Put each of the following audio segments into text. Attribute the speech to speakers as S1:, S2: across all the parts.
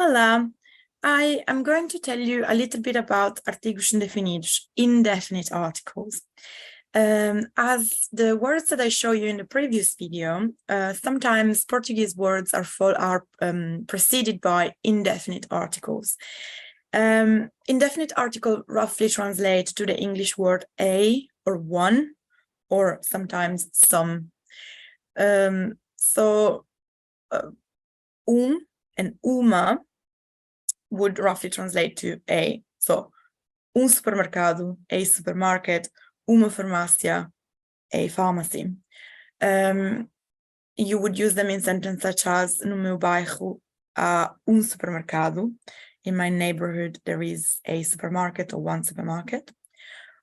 S1: Olá, I am going to tell you a little bit about artigos indefinidos, indefinite articles. As the words that I show you in the previous video, sometimes Portuguese words are preceded by indefinite articles. Indefinite article roughly translates to the English word a or one, or sometimes some. And uma would roughly translate to a. So, supermercado, a supermarket, uma farmácia, a pharmacy. You would use them in sentences such as, no meu bairro há supermercado. In my neighborhood, there is a supermarket or one supermarket.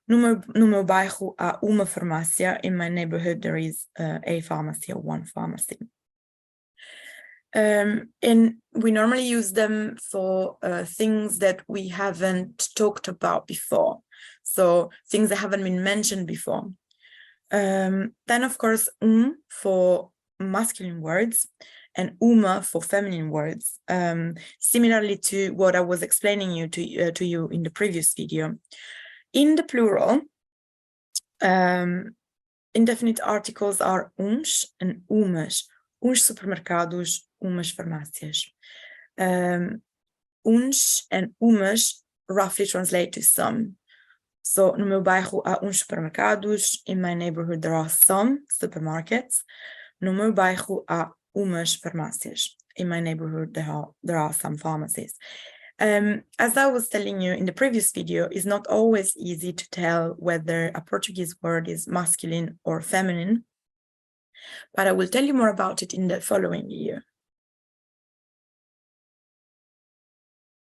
S1: No meu bairro há uma farmácia. In my neighborhood, there is a pharmacy or one pharmacy. And we normally use them for things that we haven't talked about before. So things that haven't been mentioned before. Then, of course, for masculine words and uma for feminine words, similarly to what I was explaining to you in the previous video. In the plural, indefinite articles are uns and umas. Uns supermercados, umas farmácias. Uns and umas roughly translate to some. So, no meu bairro há uns supermercados. In my neighborhood, there are some supermarkets. No meu bairro há umas farmácias. In my neighborhood, there are some pharmacies. As I was telling you in the previous video, it's not always easy to tell whether a Portuguese word is masculine or feminine. But I will tell you more about it in the following video.